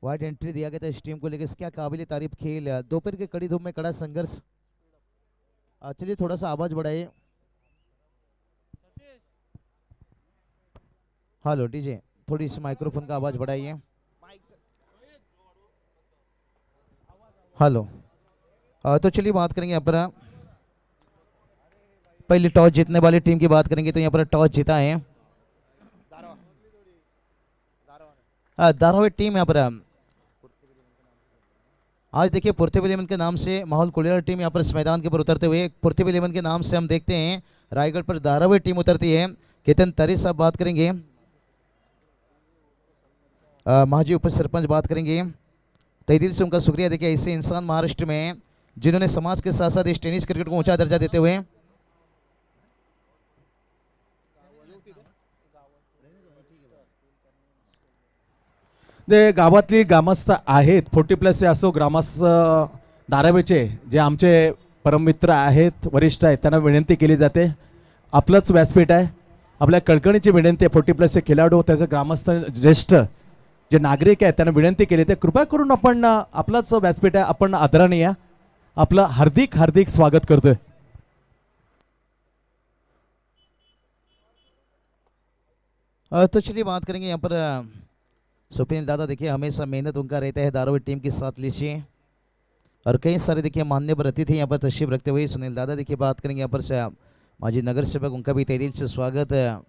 Wide entry दिया गया था इस team को लेकर। क्या काबिल तारीफ खेल, दोपहर के कड़ी धूप में कड़ा संघर्ष। चलिए थोड़ा सा आवाज बढ़ाइए। हेलो डीजे, थोड़ी सी माइक्रोफोन का आवाज बढ़ाइए। हेलो। तो चलिए बात करेंगे यहाँ पर पहले टॉस जीतने वाली टीम की बात करेंगे। तो यहाँ पर टॉस जीता है धारावी टीम। यहाँ पर आज देखिए पृथ्वी इलेवन के नाम से माहौल कुलियर टीम यहाँ पर इस मैदान के ऊपर उतरते हुए, पृथ्वी इलेवन के नाम से हम देखते हैं रायगढ़ पर धारावी टीम उतरती है। केतन तरी साहब बात करेंगे, माजी उप सरपंच बात करेंगे। तहे दिल से उनका शुक्रिया। देखिए ऐसे इंसान महाराष्ट्र में जिन्होंने समाज के साथ साथ इस टेनिस क्रिकेट को ऊंचा दर्जा देते हुए जे गावातली ग्रामस्थ आहेत 40+ असो ग्रामस्थ धारावीचे जे आमचे परममित्र आहेत, वरिष्ठ आहेत, त्यांना विनंती केली जाते, आपलंच व्यासपीठ आहे, आपल्या कळकळीची विनंती आहे, 40+ खेळाडू त्याचे ग्रामस्थ ज्येष्ठ जे नागरिक आहेत त्यांना विनंती केली ते कृपा करून आपण आपलंच व्यासपीठ आहे, आपण आदरणीय आपलं हार्दिक हार्दिक स्वागत करतोय। तो चलिए बात करेंगे यहाँ पर सुनील दादा। देखिए हमेशा मेहनत उनका रहता है धारावी टीम की साथ लीजिए, और कई सारे देखिए मान्यवर अतिथि यहाँ पर तशरीफ रखते हुए सुनील दादा। देखिए बात करेंगे यहाँ पर से माजी नगर सेवक, उनका भी तहे दिल से स्वागत है।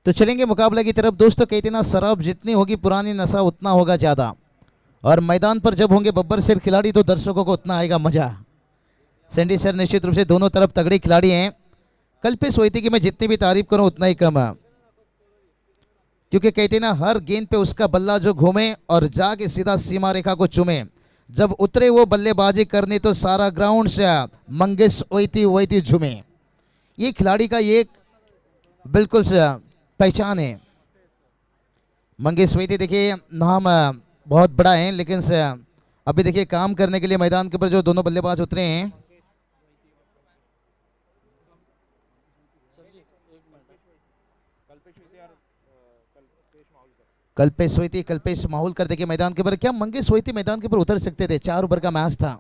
तो चलेंगे मुकाबले की तरफ। दोस्तों कहते ना शराब जितनी होगी पुरानी नशा उतना होगा ज़्यादा, और मैदान पर जब होंगे बब्बर सिर खिलाड़ी तो दर्शकों को उतना आएगा मजा। सैंडी सर निश्चित रूप से दोनों तरफ तगड़े खिलाड़ी हैं। कल पे सोई थी कि मैं जितनी भी तारीफ करूं उतना ही कम है, क्योंकि कहते ना हर गेंद पे उसका बल्ला जो घूमे और जाके सीधा सीमा रेखा को चूमे, जब उतरे वो बल्लेबाजी करने तो सारा ग्राउंड से मंगेश वैती झूमे। ये खिलाड़ी का ये बिल्कुल से पहचान है। मंगेश वैती देखिए नाम बहुत बड़ा है, लेकिन से अभी देखिए काम करने के लिए मैदान के ऊपर जो दोनों बल्लेबाज उतरे हैं, कल्पेश माहौल कर देखिए मैदान के ऊपर। क्या मंगेश वैती मैदान के ऊपर उतर सकते थे? 4 ओवर का मैच था,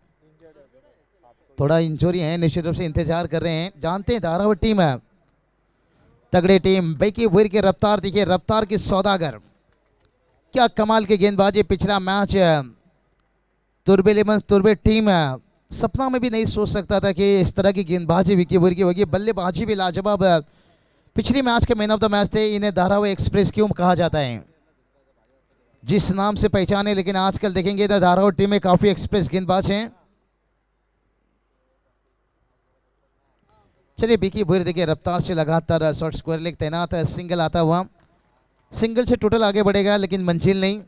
थोड़ा इंजरी है, निश्चित रूप से इंतजार कर रहे हैं। जानते हैं धारावी टीम है तगड़े टीम। बेकी वीर की रफ्तार देखिए, रफ्तार की सौदागर, क्या कमाल की गेंदबाजी। पिछला मैच तुर्बे टीम सपना में भी नहीं सोच सकता था कि इस तरह की गेंदबाजी विकी वीर की होगी। बल्लेबाजी भी लाजवाब। पिछले match K man of the match थे। इन्हें धारावी एक्सप्रेस क्यों कहा जाता है, जिस नाम से पहचाने, लेकिन आजकल देखेंगे तो धारावी टीम में काफी एक्सप्रेस गेंदबाज हैं। चलिए बीकी भूर देखिए रफ्तार से लगातार शॉर्ट स्क्वायर लेग तैनात है। सिंगल आता हुआ, सिंगल से टोटल आगे बढ़ेगा, लेकिन मंजिल नहीं।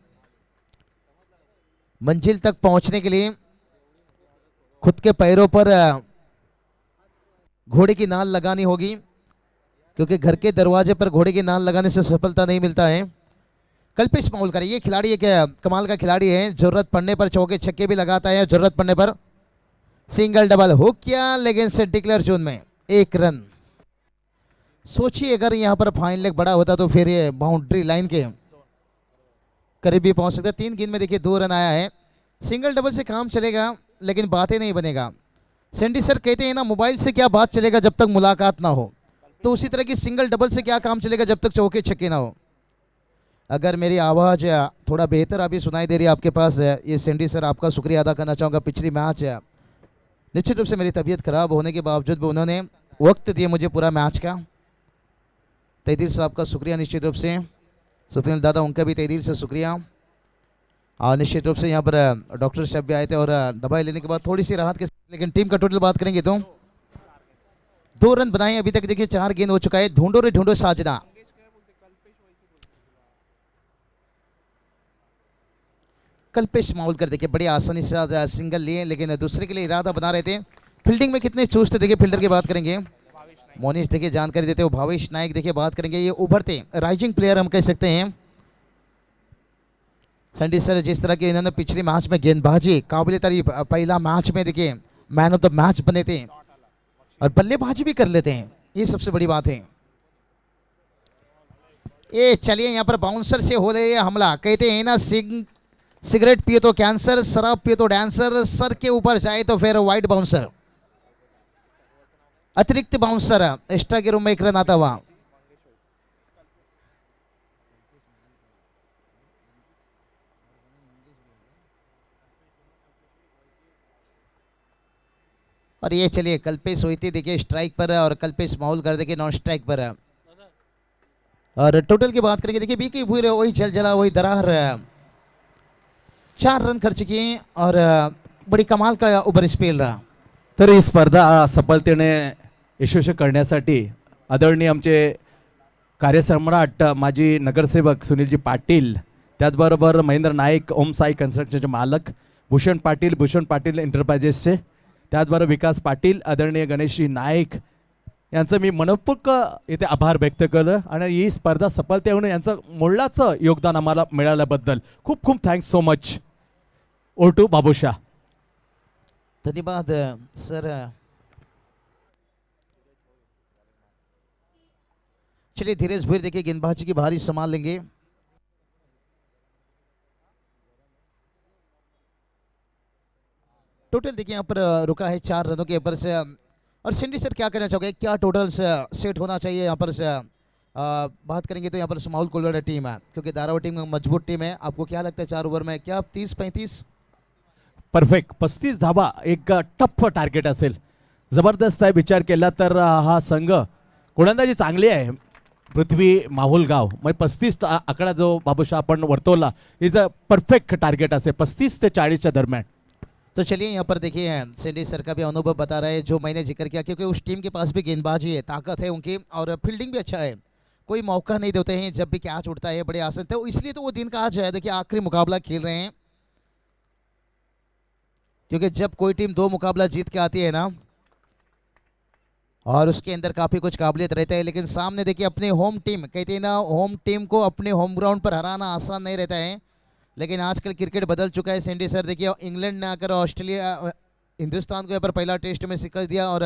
मंजिल तक पहुंचने के लिए खुद के पैरों पर घोड़े की नाल लगानी होगी, क्योंकि घर के दरवाजे पर घोड़े की नाल लगाने से सफलता नहीं मिलता है। कल्पेश माहौल करे, ये खिलाड़ी एक कमाल का खिलाड़ी है। जरूरत पड़ने पर चौके छक्के भी लगाता है, जरूरत पड़ने पर सिंगल डबल हो किया, लेकिन से डिक्लेयर जोन में 1 रन। सोचिए अगर यहां पर फाइन लेग बड़ा होता तो फिर ये बाउंड्री लाइन के करीब भी पहुंच सकता। 3 गेंद में देखिए 2 रन आया है। सिंगल डबल से काम चलेगा, लेकिन बातें नहीं बनेगा। सैंडी सर कहते हैं ना, मोबाइल से क्या बात चलेगा जब तक मुलाकात ना हो, तो उसी तरह की सिंगल डबल से क्या काम चलेगा जब तक चौके छक्के ना हो। अगर मेरी आवाज़ थोड़ा बेहतर अभी सुनाई दे रही है आपके पास, ये सैंडी सर आपका शुक्रिया अदा करना चाहूँगा। पिछली मैच निश्चित रूप से मेरी तबीयत खराब होने के बावजूद भी उन्होंने वक्त दिया मुझे पूरा मैच का। तहे दिल से आपका शुक्रिया निश्चित रूप से। सुनील दादा उनका भी तहे दिल से शुक्रिया। और निश्चित रूप से यहाँ पर डॉक्टर साहब भी आए थे और दवाई लेने के बाद थोड़ी सी राहत के साथ, लेकिन टीम का टोटल बात करेंगे तो 2 रन बनाए अभी तक। देखिए 4 गेंद हो चुका है। ढूंढो रे ढूंढो साजना, कल्पेश माहौल कर देखिए बड़ी आसानी से सिंगल लिए, लेकिन दूसरे के लिए इरादा बना रहे थे। फील्डिंग में कितने चुस्त देखिए फील्डर की बात करेंगे। मोनिश देखिए जानकारी देते हो। भावेश नायक देखिए बात करेंगे, ये उभरते राइजिंग प्लेयर हम कह सकते हैं। सैंडी सर जिस तरह के इन्होंने पिछले मैच में गेंदबाजी काबिल तारीफ, पहला मैच में देखिए मैन ऑफ द मैच बने थे और बल्लेबाजी भी कर लेते हैं, ये सबसे बड़ी बात है। ये चलिए यहाँ पर बाउंसर से हो रही है हमला। कहते हैं ना सिगरेट पिए तो कैंसर, शराब पिए तो डांसर, सर के ऊपर जाए तो फिर वाइट बाउंसर, अतिरिक्त बाउंसर एक्स्ट्रा के रूम में एक रन आता हुआ। और ये चलिए कल्पेश सोईती देखिए स्ट्राइक पर है और कल्पेश माहौल कर देखिए नॉन स्ट्राइक पर है। और टोटल की बात करेंगे देखिए बीके भूरे वही जल जला वही दरार 4 रन खर्च किए और बड़ी कमाल का ओव्हर स्पेल रहा। तर ही स्पर्धा सफलतेने यशस्वी करण्यासाठी आदरणीय आमचे कार्यसम्राट माजी नगरसेवक सुनीलजी पाटील, त्याचबरोबर महेंद्र नाईक ओम साई कन्स्ट्रक्शनचे मालक भूषण पाटील एंटरप्राइजेसचे, त्याचबरोबर विकास पाटील, आदरणीय गणेशजी नाईक यांचं मी मनपूर्वक इथे आभार व्यक्त केलं आणि ही स्पर्धा सफलते होऊन यांचं मोलाचं योगदान आम्हाला मिळाल्याबद्दल खूप खूप थँक्स सो मच. ओटू बाबूशा. धन्यवाद सर. चलिए धीरेश भीर देखिए गेंदबाजी की भारी संभाल लेंगे. टोटल देखिए यहाँ पर रुका है 4 रनों के ऊपर से. और सिंडी सर क्या कहना चाहोगे, क्या टोटल सेट होना चाहिए यहाँ पर से? बात करेंगे तो यहाँ पर स्माउल कोलवाड़ा टीम है क्योंकि धारावी टीम मजबूत टीम है. आपको क्या लगता है 4 ओव्हर में क्या 30-35? परफेक्ट 35 धावा एक टफ टार्गेट असेल. जबरदस्त आहे. विचार केला तर हा संघ गोलंदाजी चांगली आहे. पृथ्वी माहुलगाव मग 35 आकडा जो बाबूशा आपण वर्तवला इज अ परफेक्ट टार्गेट असेल 35 ते 40च्या दरम्यान. तो चलिए यहाँ पर देखिए सिंडी सर का भी अनुभव बता रहे हैं जो मैंने जिक्र किया, क्योंकि उस टीम के पास भी गेंदबाजी है, ताकत है उनकी और फील्डिंग भी अच्छा है. कोई मौका नहीं देते हैं, जब भी कैच उठता है बड़े आसान. तो इसलिए तो वो दिन का आज है. देखिए आखिरी मुकाबला खेल रहे हैं, क्योंकि जब कोई टीम 2 मुकाबला जीत के आती है ना और उसके अंदर काफ़ी कुछ काबिलियत रहता है, लेकिन सामने देखिए अपनी होम टीम, कहते हैं ना होम टीम को अपने होम ग्राउंड पर हराना आसान नहीं रहता है. लेकिन आजकल क्रिकेट बदल चुका है. सिंडी सर देखिए इंग्लैंड ने आकर ऑस्ट्रेलिया हिंदुस्तान को यहाँ पर पहला टेस्ट में शिकस्त दिया और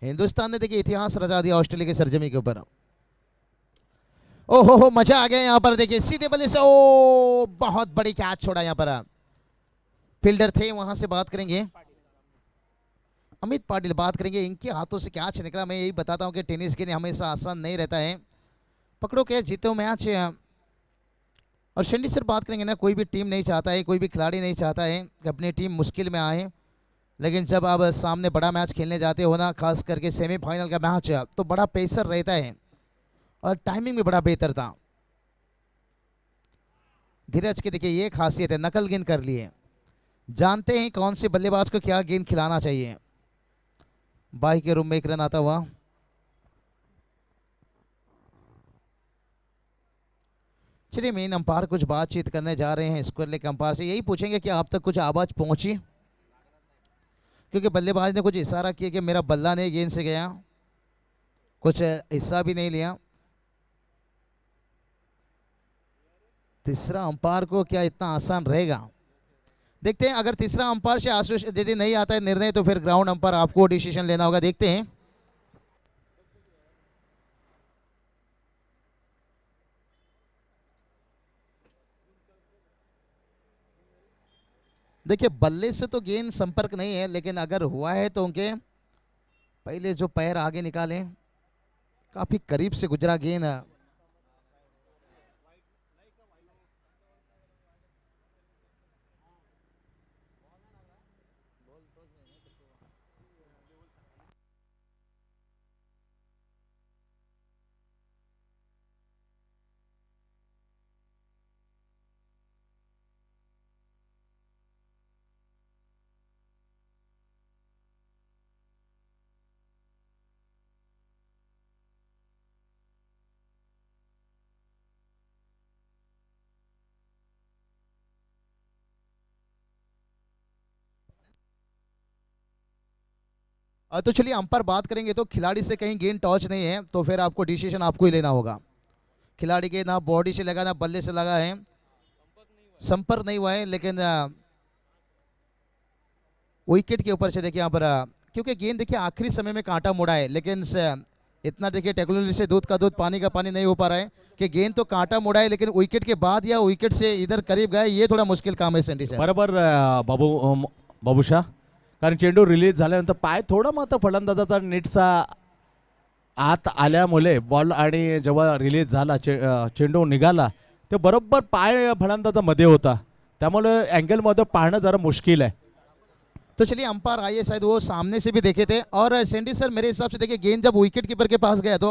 हिंदुस्तान ने देखिए इतिहास रचा दिया ऑस्ट्रेलिया की सरजमी के ऊपर. ओहो मजा आ गया यहाँ पर. देखिए सीधे बल्ले से ओ बहुत बड़ी कैच छोड़ा यहाँ पर. फील्डर थे वहां से बात करेंगे अमित पाटिल, बात करेंगे इनके हाथों से कैच निकला. मैं यही बताता हूँ कि टेनिस के लिए हमेशा आसान नहीं रहता है. पकड़ो कैच जीतो मैच. और शिंडी सर बात करेंगे ना, कोई भी टीम नहीं चाहता है, कोई भी खिलाड़ी नहीं चाहता है कि अपनी टीम मुश्किल में आए. लेकिन जब आप सामने बड़ा मैच खेलने जाते हो ना, खास करके सेमीफाइनल का मैच, तो बड़ा प्रेशर रहता है और टाइमिंग भी बड़ा बेहतर था. धीरज की देखिए ये खासियत है, नकल गेंद कर लिए, जानते हैं कौन से बल्लेबाज को क्या गेंद खिलाना चाहिए. बाई के रूम में एक रन आता हुआ. चलिए मेन अंपायर कुछ बातचीत करने जा रहे हैं स्क्वायर लेग अंपायर से. यही पूछेंगे कि आप तक कुछ आवाज पहुंची, क्योंकि बल्लेबाज ने कुछ इशारा किया कि मेरा बल्ला नहीं गेंद से गया, कुछ हिस्सा भी नहीं लिया. तीसरा अंपायर को क्या इतना आसान रहेगा, देखते हैं. अगर तीसरा अंपायर से आशुष यदि नहीं आता है निर्णय तो फिर ग्राउंड अंपायर आपको डिसीजन लेना होगा. देखते हैं. देखिए बल्ले से तो गेंद संपर्क नहीं है, लेकिन अगर हुआ है तो उनके पहले जो पैर आगे निकालें, काफी करीब से गुजरा गेंद. तो चलिए अंपायर बात करेंगे तो खिलाड़ी से कहीं गेंद टच नहीं है तो फिर आपको डिसीजन आपको ही लेना होगा. खिलाड़ी के ना बॉडी से लगा ना बल्ले से लगा है, संपर्क नहीं हुआ है, लेकिन विकेट के ऊपर से देखिए यहाँ पर क्योंकि गेंद देखिए आखिरी समय में कांटा मुड़ा है, लेकिन इतना देखिए टेक्नोलॉजी से दूध का दूध पानी का पानी नहीं हो पा रहा है कि गेंद तो कांटा मुड़ा है, लेकिन विकेट के बाद या विकेट से इधर करीब गए, ये थोड़ा मुश्किल काम है सँडी सर. बरोबर बाबूशा, कारण चेंडू रिलीज झाल्यानंतर पाय थोडा मात्र फलंदाजाचा नीटसा आत आल्यामुळे बॉल आणि जेव्हा रिलीज झाला चेंडू निघाला ते बरोबर पाय फलंदाजा मध्ये होता, त्यामुळे अँगलमध्ये पाहणं जरा मुश्किल आहे. तो चलिए अंपायर आइए, शायद वो सामने से भी देखे थे. और सँडी सर मेरे हिसाब से देखिए गेंद जब विकेट कीपर के पास गया तो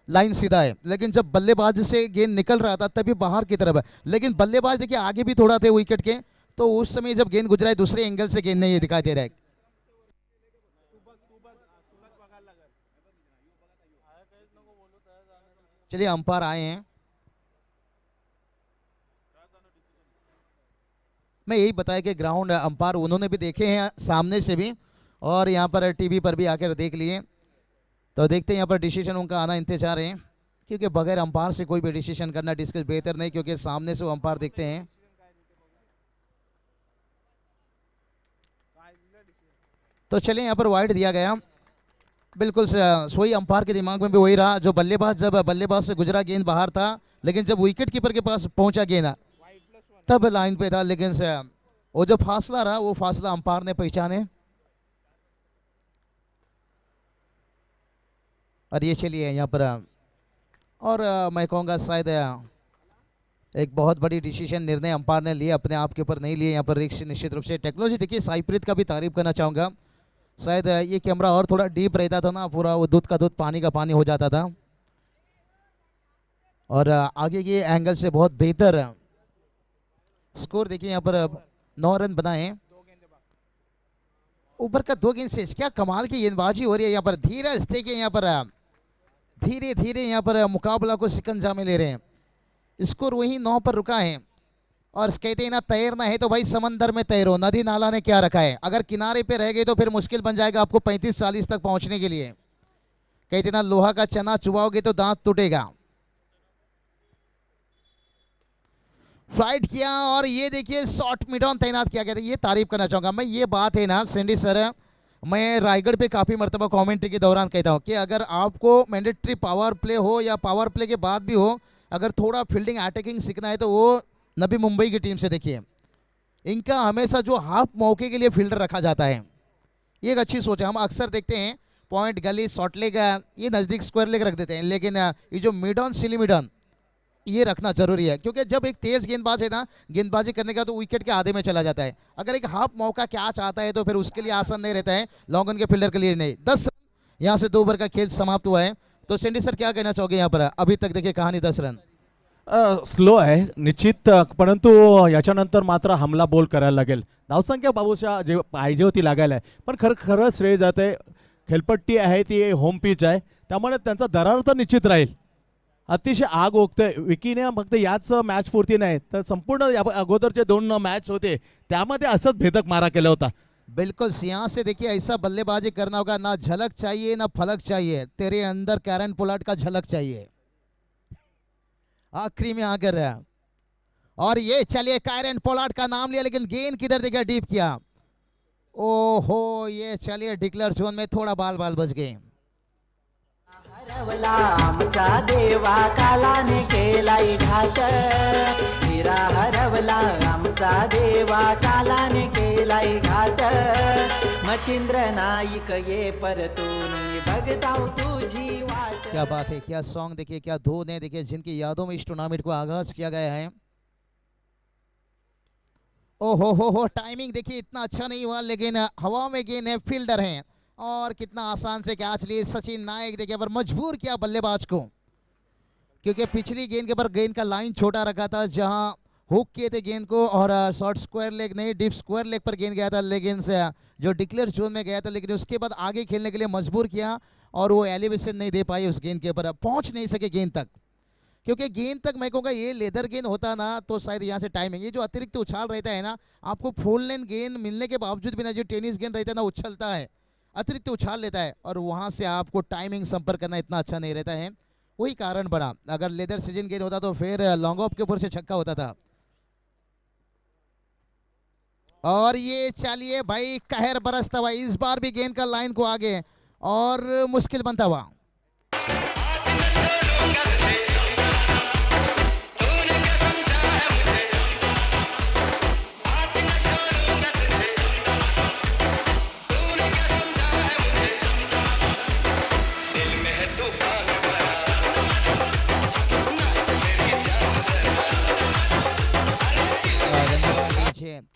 लाइन सीधा है, लेकिन जब बल्लेबाज से गेंद निकल रहा था तभी बाहर की तरफ है. लेकिन बल्लेबाज देखिए आगे भी थोड़ा थे विकेट के, तो उस समय जब गेंद गुजरा है दूसरे एंगल से गेंद नहीं दिखाई दे रहा है. चलिए अंपायर आए हैं. मैं यही बताया कि ग्राउंड अंपायर उन्होंने भी देखे हैं सामने से भी, और यहाँ पर टीवी पर भी आकर देख लिए. तो देखते हैं यहाँ पर डिसीजन उनका आना इंतजार है, क्योंकि बगैर अंपायर से कोई भी डिसीजन करना डिस्कस बेहतर नहीं, क्योंकि सामने से वो अंपायर देखते हैं. तो चलिए यहाँ पर वाइड दिया गया. बिल्कुल सोई अंपायर के दिमाग में भी वही रहा, जो जब बल्लेबाज से गुजरा गेंद बाहर था, लेकिन जब विकेट कीपर के पास पहुंचा गेंद तब लाइन पे था. लेकिन वो जो फासला रहा वो फासला अंपायर ने पहचाने. और ये चलिए यहाँ पर, और मैं कहूँगा शायद एक बहुत बड़ी डिसीजन निर्णय अंपायर ने लिया, अपने आप के ऊपर नहीं लिए यहाँ पर रिक्स. निश्चित रूप से टेक्नोलॉजी देखिए, साईप्रीत का भी तारीफ करना चाहूँगा. शायद ये कैमरा और थोड़ा डीप रहता था ना, पूरा वो दूध का दूध पानी का पानी हो जाता था. और आगे के एंगल से बहुत बेहतर स्कोर देखिए यहाँ पर 9 रन बनाए. ऊपर का 2 गेंद से क्या कमाल की गेंदबाजी हो रही है यहाँ पर. धीरज देखिए यहाँ पर धीरे धीरे यहाँ पर मुकाबला को शिकंजा में ले रहे हैं. स्कोर वही 9 पर रुका है. और कहते हैं ना, तैरना है तो भाई समंदर में तैरो, नदी नाला ने क्या रखा है. अगर किनारे पे रह गए तो फिर मुश्किल बन जाएगा आपको 35-40 तक पहुंचने के लिए. कहते ना, लोहा का चना चुबाओगे तो दांत टूटेगा. फ्लाइट किया और ये देखिए शॉर्ट मिड ऑन तैनात किया गया था. ये तारीफ करना चाहूंगा मैं. ये बात है ना सँडी सर, मैं रायगढ़ पे काफ़ी मरतबा कमेंट्री के दौरान कहता हूँ कि अगर आपको मैंडेटरी पावर प्ले हो या पावर प्ले के बाद भी हो, अगर थोड़ा फील्डिंग अटैकिंग सीखना है तो वो नबी मुंबई की टीम से देखिए. इनका हमेशा जो हाफ मौके के लिए फील्डर रखा जाता है, ये एक अच्छी सोच है. हम अक्सर देखते हैं पॉइंट, गली, शॉर्ट लेग, ये नज़दीक स्क्वायर लेग रख देते हैं, लेकिन ये जो mid on, silly mid on, ये रखना जरूरी है. क्योंकि जब एक तेज गेंदबाज है ना, गेंदबाजी करने का तो विकेट के आधे में चला जाता है. अगर एक हाफ मौका कैच आता है तो फिर उसके लिए आसान नहीं रहता है, लॉन्ग ऑन के फील्डर के लिए नहीं. 10 रन यहाँ से 2 ओवर का खेल समाप्त हुआ है. तो सँडी सर क्या कहना चाहोगे यहाँ पर? अभी तक देखिए कहानी 10 रन स्लो आहे निश्चित, परंतु याच्यानंतर मात्र हमला बोल करायला लागेल. धावसंख्या बाबूशा जे पाहिजे होती लागायला आहे, पण खरं श्रेय जाते. खेळपट्टी आहे ती होम पिच आहे, त्यामुळे त्यांचा दरार तर निश्चित राहील. अतिशय आग ओकते विकीने. फक्त याच मॅच पुरती नाही तर संपूर्ण अगोदरचे 2 मॅच होते त्यामध्ये असंच भेदक मारा केला होता. बिल्कुल. यहाँ से देखिए ऐसा बल्लेबाजी करना होगा, ना झलक चाहिए ना फलक चाहिए, तेरे अंदर कैरन पोलार्ड का झलक चाहिए आखिरी में आकर. और ये चलिए कैरन पोलार्ड का नाम लिया, लेकिन गेंद किधर देखा, डीप किया. ओहो, ये चलिए डिक्लेयर जोन में थोड़ा बाल बच गए. हरवला आमचा देवा कालाने केलाई घात. हिरा हरवला आमचा देवा कालाने केलाई घात. मच्छिंद्र नाईक ये परतून बघताऊ तुझी वाट. क्या बात है, क्या सॉन्ग देखिए, क्या धुन है देखिए, जिनकी यादों में इस टूर्नामेंट को आगाज किया गया है. हो टाइमिंग देखिए इतना अच्छा नहीं हुआ, लेकिन हवा में गेंद है, फील्डर हैं और कितना आसान से कैच लिए. सचिन नायक देखिए पर मजबूर किया बल्लेबाज को, क्योंकि पिछली गेंद के पर गेंद का लाइन छोटा रखा था, जहां हुक किए थे गेंद को, और शॉर्ट स्क्वायर लेग नहीं, डीप स्क्वायर लेग पर गेंद गया था, लेकिन से जो डिक्लेयर जोन में गया था, लेकिन उसके बाद आगे खेलने के लिए मजबूर किया और वो एलिवेशन नहीं दे पाई उस गेंद के ऊपर, पहुंच नहीं सके गेंद तक. क्योंकि गेंद तक मैं कहूँगा ये लेदर गेंद होता ना तो शायद यहाँ से टाइमिंग, ये जो अतिरिक्त उछाल रहता है ना, आपको फुल लेन गेंद मिलने के बावजूद भी ना, जो टेनिस गेंद रहता है ना, उछलता है, अतिरिक्त उछाल लेता है, और वहाँ से आपको टाइमिंग संपर्क करना इतना अच्छा नहीं रहता है. वही कारण बना. अगर लेदर सीजन गेंद होता तो फिर लॉन्ग ऑफ के ऊपर से छक्का होता था. और ये चलिए भाई कहर बरसता हुआ, इस बार भी गेंद का लाइन को आगे और मुश्किल बनता हुआ.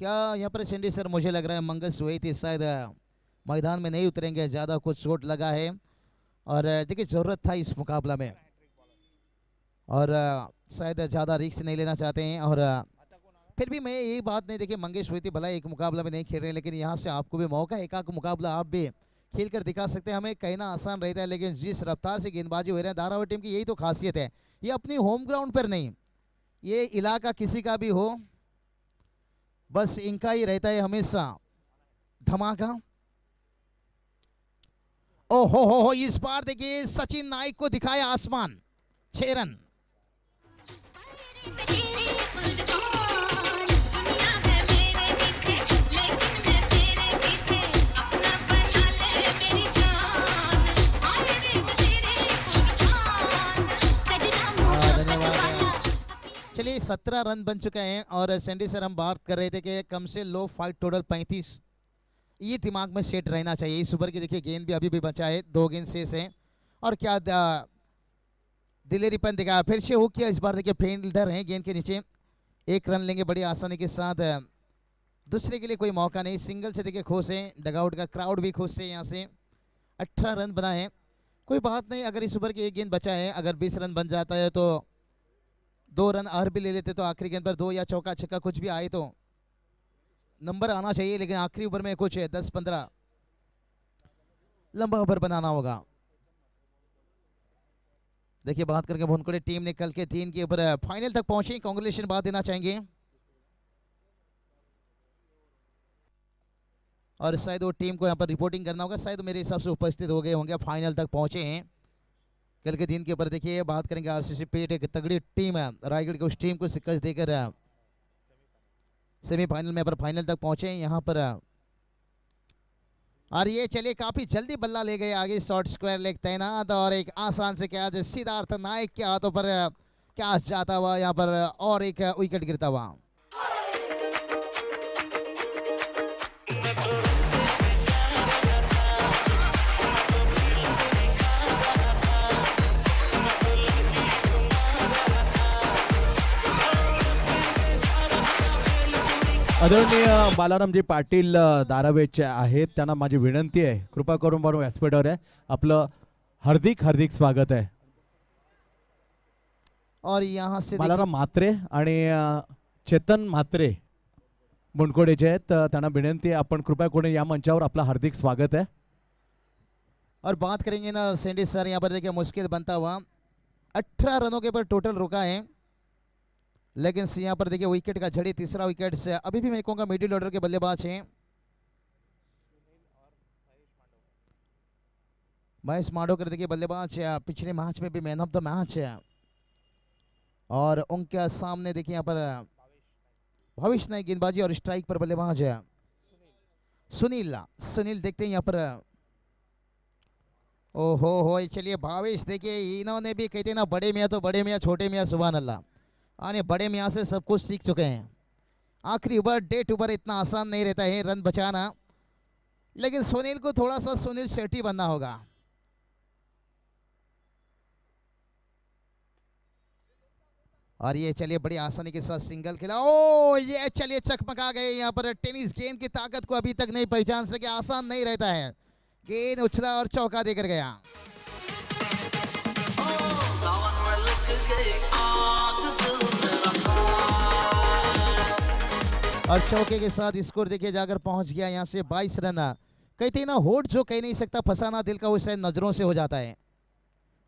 क्या यहाँ पर सेंडी सर मुझे लग रहा है मंगल सुवेती शायद मैदान में नहीं उतरेंगे, ज़्यादा कुछ चोट लगा है और देखिए ज़रूरत था इस मुकाबला में और शायद ज़्यादा रिस्क नहीं लेना चाहते हैं और फिर भी मैं यही बात नहीं, देखिए मंगेश सुवेती भला एक मुकाबला में नहीं खेल रहे हैं लेकिन यहाँ से आपको भी मौका, एक आध मुकाबला आप भी खेल कर दिखा सकते हैं। हमें कहना आसान रहता है लेकिन जिस रफ्तार से गेंदबाजी हो रहे हैं धारावी टीम की, यही तो खासियत है। ये अपनी होम ग्राउंड पर नहीं, ये इलाका किसी का भी हो, बस इनका ही रहता है हमेशा धमाका। ओ हो, इस बार देखिए सचिन नाइक को दिखाया आसमान, 6 रन। चलिए 17 रन बन चुके हैं और सैंडी सर हम बात कर रहे थे कि कम से लो फाइट टोटल 35, ये दिमाग में सेट रहना चाहिए। इस ओवर की देखिए गेंद भी अभी भी बचा है, 2 गेंद शेष हैं और क्या दिलेरीपन दिखाया, फिर से हुक किया। इस बार देखिए फील्डर हैं गेंद के नीचे, 1 रन लेंगे बड़ी आसानी के साथ, दूसरे के लिए कोई मौका नहीं, सिंगल से देखिए खुश हैं, डगआउट का क्राउड भी खुश है। यहाँ से 18 रन बनाए हैं, कोई बात नहीं। अगर इस ओवर की 1 गेंद बचा है, अगर 20 रन बन जाता है तो 2 रन और भी ले लेते तो आखिरी गेंद पर 2 या चौका छक्का कुछ भी आए तो नंबर आना चाहिए, लेकिन आखिरी ओवर में कुछ 10-15 लंबा ओवर बनाना होगा। देखिए बात करके भुनकुड़े टीम ने कल के 3 के ऊपर फाइनल तक पहुंची, कांग्रेचुलेशन बात देना चाहेंगे और शायद वो टीम को यहाँ पर रिपोर्टिंग करना होगा, शायद मेरे हिसाब से उपस्थित हो गए होंगे, फाइनल तक पहुंचे हैं कल के दिन के ऊपर। देखिए बात करेंगे आरसीसी पेट, एक तगड़ी टीम है रायगढ़ की, उस टीम को शिकस्त देकर सेमीफाइनल में पर फाइनल तक पहुंचे हैं यहाँ पर। और ये चलिए काफी जल्दी बल्ला ले गए आगे, शॉर्ट स्क्वायर लेग तैनात और एक आसान से कैच सिद्धार्थ नायक के हाथों पर कैच जाता हुआ यहाँ पर और एक विकेट गिरता हुआ। आदरणीय बालारामजी पाटील धारावेचे आहेत, त्यांना माझी विनंती आहे कृपा करून बरोबर व्यासपीठावर आहे, आपलं हार्दिक हार्दिक स्वागत आहे। और यहाँ से बालाराम म्हात्रे आणि चेतन म्हात्रे मुंडकोडेचे आहेत, त्यांना विनंती आहे आपण कृपा करून या मंचावर आपलं हार्दिक स्वागत आहे। और बात करेंगे ना सैंडी सर, यहाँ पर देखिए मुश्किल बनता हुआ 18 रनों के ऊपर टोटल रुका है, लेकिन यहाँ पर देखिए विकेट का झड़ी, तीसरा विकेट से अभी भी मैं कहूँगा मिडिल ऑर्डर के बल्लेबाज हैं महेश मांडोकर, देखिए बल्लेबाज पिछले मैच में भी मैन ऑफ द मैच है और उनके सामने देखिए यहाँ पर भविष्य नायक गेंदबाजी और स्ट्राइक पर बल्लेबाज है सुनील देखते हैं यहाँ पर। ओहो हो, चलिए भावेश देखिए इन्होंने भी कहते ना बड़े मियाँ तो बड़े मियाँ, छोटे मियाँ सुभान अल्लाह, आने बड़े मियाँ से सब कुछ सीख चुके हैं। आखिरी ओवर डेट ओवर इतना आसान नहीं रहता है रन बचाना, लेकिन सुनील को थोड़ा सा सुनील शेट्टी बनना होगा। और ये चलिए बड़ी आसानी के साथ सिंगल खेला, ओ ये चलिए चकमका गए यहाँ पर, टेनिस गेंद की ताकत को अभी तक नहीं पहचान सके, आसान नहीं रहता है, गेंद उछला और चौका देकर गया। और चौके के साथ स्कोर देखिए जाकर पहुंच गया यहाँ से 22 रन। कहते हैं ना होठ जो कह नहीं सकता फसाना दिल का, वो शायद नजरों से हो जाता है,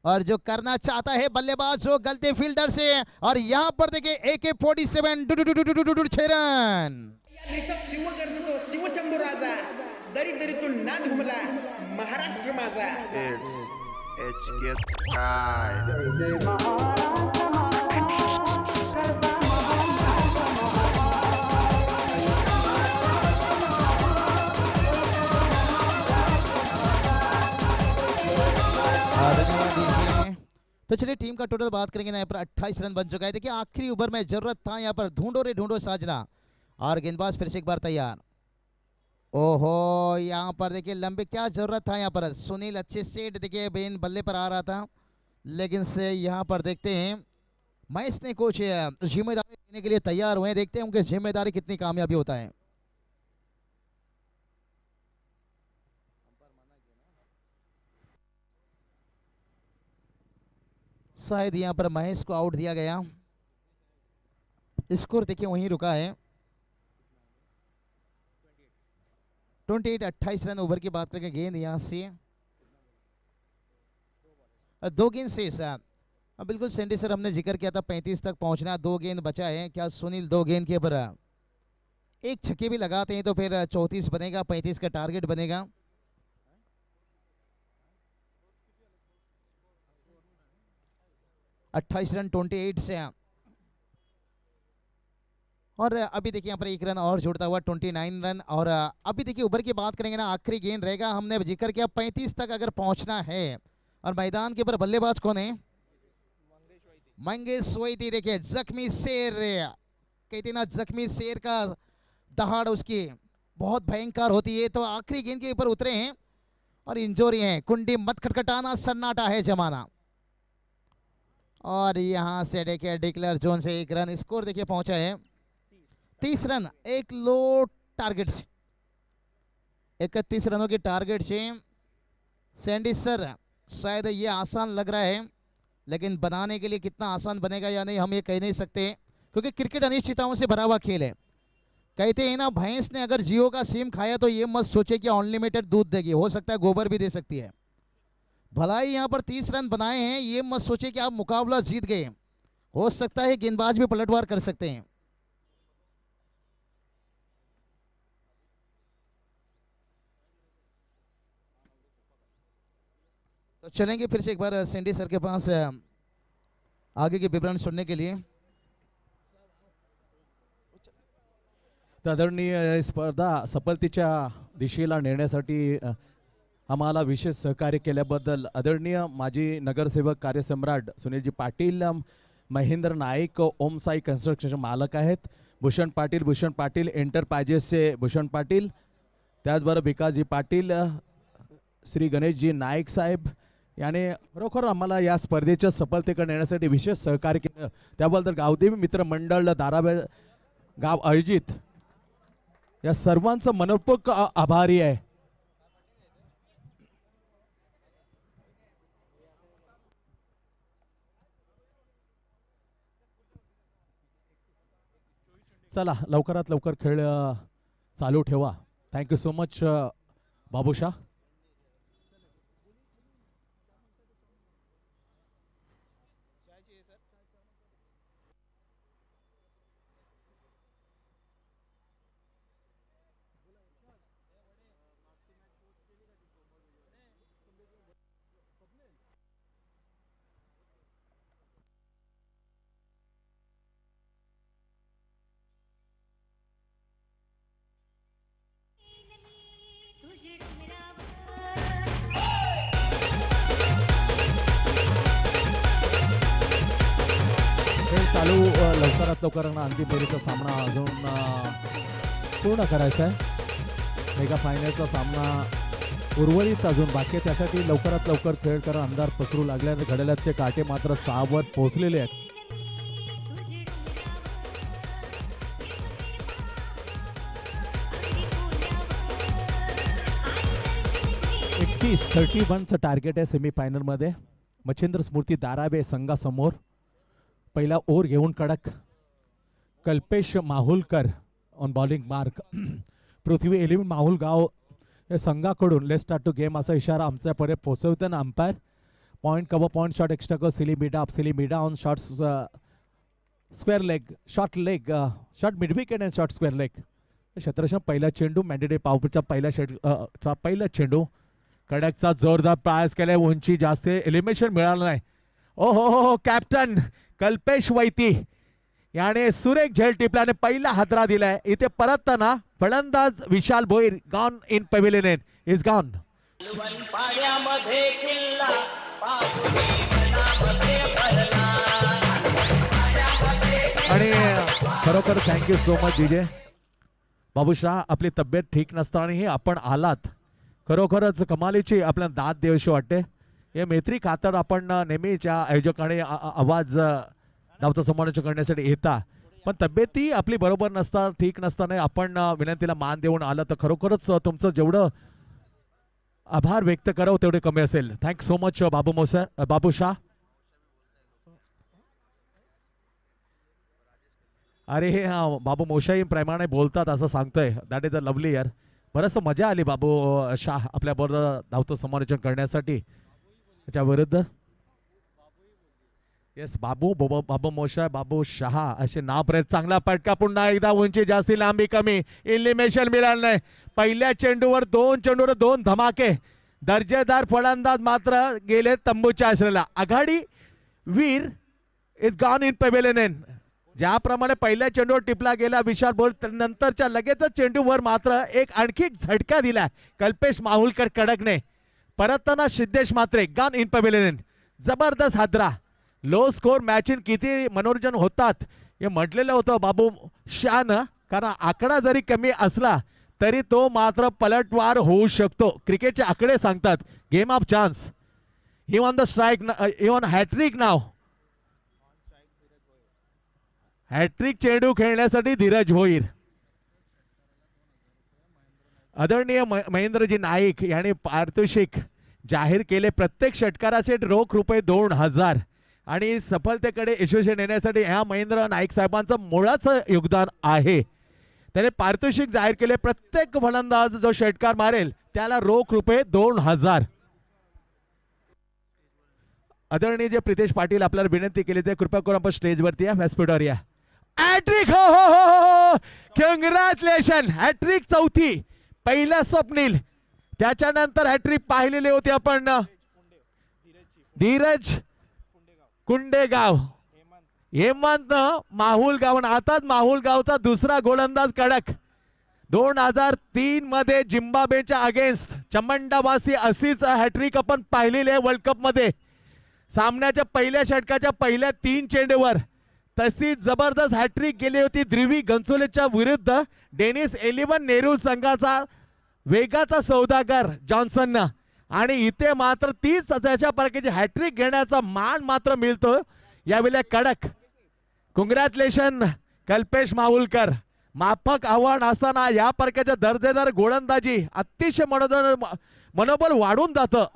और जो करना चाहता है बल्लेबाज वो गलती फील्डर से, और यहाँ पर देखिए AK-47 6 रन। शिवशंभू राजा दरी दरीतून नाद घुमला महाराष्ट्र माझा। It's HK Sky. तो चलिए टीम का टोटल बात करेंगे ना, यहाँ पर 28 रन बन चुका है। देखिए आखिरी ओवर में जरूरत था यहाँ पर ढूंढो साजना, और गेंदबाज फिर से एक बार तैयार। ओहो यहाँ पर देखिए लंबे, क्या जरूरत था यहाँ पर, सुनील अच्छे सेट देखिए बेन बल्ले पर आ रहा था, लेकिन से यहाँ पर देखते हैं महेश ने कुछ जिम्मेदारी लेने के लिए तैयार हुए हैं, देखते हैं उनकी जिम्मेदारी कितनी कामयाबी होता है। शायद यहाँ पर महेश को आउट दिया गया। स्कोर देखिए वहीं रुका है। 28 रन ओवर की बात करेंगे। गेंद यहाँ से 2 गेंद शेष। बिल्कुल सैंडी सर, हमने जिक्र किया था 35 तक पहुंचना, 2 गेंद बचा है। क्या सुनील 2 गेंद के ऊपर एक छक्के भी लगाते हैं तो फिर 34 बनेगा, 35 का टारगेट बनेगा। अट्ठाईस रन 28 से। और अभी देखिए यहाँ पर 1 रन और जुड़ता हुआ 29 रन। और अभी देखिए ओवर की बात करेंगे ना, आखिरी गेंद रहेगा। हमने जिक्र किया 35 तक अगर पहुंचना है। और मैदान के ऊपर बल्लेबाज कौन है? मंगेश वैती। देखिए जख्मी शेर, कहते ना जख्मी शेर का दहाड़ उसकी बहुत भयंकर होती है। तो आखिरी गेंद के ऊपर उतरे हैं और इंजोरी है। कुंडी मत खटखटाना, सन्नाटा है जमाना। और यहां से देखिए डिक्लेयर जोन से 1 रन। स्कोर देखिए पहुंचा है 30 रन, एक लो टारगेट से, 31 रनों के टारगेट से। सैंडी सर, शायद ये आसान लग रहा है, लेकिन बनाने के लिए कितना आसान बनेगा या नहीं हम ये कह नहीं सकते, क्योंकि क्रिकेट अनिश्चितताओं से भरा हुआ खेल है। कहते हैं ना, भैंस ने अगर जियो का सिम खाया तो ये मत सोचे कि अनलिमिटेड दूध देगी, हो सकता है गोबर भी दे सकती है। भलाई यहाँ पर 30 रन बनाए हैं, ये मत सोचे कि आप मुकाबला जीत गए, हो सकता है गेंदबाज भी पलटवार कर सकते हैं। तो चलेंगे फिर से एक बार सैंडी सर के पास आगे के विवरण सुनने के लिए। तर आदरणीय स्पर्धा सफलतेच्या दिशेला नेण्यासाठी आम्हाला विशेष सहकार्य केल्याबद्दल आदरणीय माजी नगरसेवक कार्यसम्राट सुनीलजी पाटील, महेंद्र नाईक, ओम साई कन्स्ट्रक्शनचे मालक आहेत, भूषण पाटील एंटरप्राइजेसचे भूषण पाटील, त्याचबरोबर भिकाजी पाटील, श्री गणेशजी नाईक साहेब याने खरोखर आम्हाला या स्पर्धेच्या सफलतेकडे नेण्यासाठी विशेष सहकार्य केलं, त्याबद्दल गावदेवी मित्र मंडळ धारावे गाव आयोजित या सर्वांचं मनपूर्वक आभारी आहे। चला लवकरात लवकर खेळ चालू ठेवा। Thank you so much Babusha. खेळ चालू लवकरात लवकर अंतिम फेरीचा सामना अजून पूर्ण करायचा आहे। मेगा फायनलचा सामना उर्वरित अजून बाकी आहे, त्यासाठी लवकरात लवकर खेळ करा। अंधार पसरू लागल्याने घड्याळाचे काटे मात्र 6 वर पोहोचलेले आहेत। 31चं टार्गेट आहे सेमीफायनल मध्ये। मच्छिंद्र स्मृती दाराबे संघासमोर पहिला ओव्हर घेऊन कडक कल्पेश माहुलकर ऑन बॉलिंग मार्क। पृथ्वी एलिवन माहुलगाव या संघाकडून लेट्स स्टार्ट टू गेम असा इशारा आमच्यापर्यंत पोहोचवताना umpire point cover point shot extra cover silly mid on shot square leg shot mid wicket and shot square leg. क्षेत्ररक्षण पहिला चेंडू मॅन्डेटरी पावरच्या पहिला चेंडू कडकचा जोरदार प्रयास केलाय, उंची जास्त एलिमिनेशन मिळालं नाही। ओ हो कॅप्टन कल्पेश वैती याने सुरेख झेल टिपल्याने पहिला हादरा दिलाय। इथे परतताना फलंदाज Vishal Bhoir gone in pavilion is gone. आणि खरोखर thank you so much DJ Babushah, आपली तब्येत ठीक नसतानाही आपण आलात, खरोखरच कमालीची आपल्याला दाद देऊशी वाटते। या मैत्री खातर आपण नेहमीच्या आयोजकाने आवाज धावचं समालोचन करण्यासाठी येता, पण तब्येती आपली बरोबर नसता, ठीक नसताना आपण विनंतीला मान देऊन आलं तर खरोखरच तुमचं जेवढं आभार व्यक्त करावं तेवढे कमी असेल. थँक सो मच बाबू शाह. अरे हे बाबू मोशाही प्रेमाने बोलतात असं सांगतोय. दॅट इज अ लवली यार. बरंचसं मजा आली बाबू शाह आपल्याबरोबर धावतं समालोचन करण्यासाठी. त्याच्या विरुद्ध येस बाबू मोशा, बाबू शहा असे नाव प्रयत्न. चांगला फटका, पुन्हा एकदा उंची जास्ती लांबी कमी, इलिमिनेशन मिळालं नाही. पहिल्या चेंडूवर 2 धमाके. दर्जेदार फलंदाज मात्र गेले तंबूच्या आश्रयाला. आघाडी वीर इज गॉन इन पवेलियन. ज्याप्रमाणे पहिल्या चेंडूवर टिपला गेला विशाल बोल, नंतरच्या लगेचच चेंडूवर मात्र एक आणखी झटका दिला कल्पेश माहुलकर कडकने. परतताना सिद्धेश मात्रे गॉन इन पवेलियन. जबरदस्त हादरा. लो स्कोर मॅचिंग किती मनोरंजन होतात हे म्हटलेलं होतं बाबू शाहनं. कारण आकडा जरी कमी असला तरी तो मात्र पलटवार होऊ शकतो. क्रिकेटचे आकडे सांगतात. Game of chance. ही ऑन द स्ट्राईक, ही ऑन हॅट्रिक नाव. हॅट्रिक चेंडू खेळण्यासाठी धीरज भोईर. आदरणीय महेंद्रजी नाईक यांनी पारितोषिक जाहीर केले. प्रत्येक षटकाराचे रोख रुपये 2000 आणि सफलतेकडे यशस्वी नेण्यासाठी ह्या महेंद्र नाईक साहेबांचं मुळाचं योगदान आहे. त्याने पारितोषिक जाहीर केले. प्रत्येक फलंदाज जो षटकार मारेल त्याला रोख रुपये 2000. आदरणीय जे प्रितेश पाटील आपल्याला विनंती केली ते कृपया करून आपण स्टेजवरती या, व्यासपीठावर या. हॅट्रिक, हो हो हो, कॉंग्रॅच्युलेशन. हॅट्रिक चौथी. पहिला स्वप्नील, त्याच्यानंतर हॅट्रिक पाहिलेली होती आपण धीरज कुंडेगाव, हेमंत माहुलगाव. आताच माहुलगावचा दुसरा गोलंदाज कडक. 2003 मध्ये झिम्बाब्वेच्या अगेन्स्ट चमंडावासी अशीच हॅट्रिक आपण पाहिलेली आहे वर्ल्ड कप मध्ये. सामन्याच्या पहिल्या षटकाच्या पहिल्या 3 चेंडूवर तशीच जबरदस्त हॅट्रिक गेली होती ध्रुवी गन्सोलेसच्या विरुद्ध. डेनिस 11 नेहरू संघाचा वेगाचा सौदागर जॉन्सननं. आणि इथे मात्र 30 त्याच्या प्रकारची हॅट्रिक घेण्याचा मान मात्र मिळतो यावेळेला कडक. कॉंग्रॅच्युलेशन कल्पेश माहुलकर. माफक आव्हान असताना या प्रकारच्या दर्जेदार गोलंदाजी अतिशय मनोबल वाढून जातं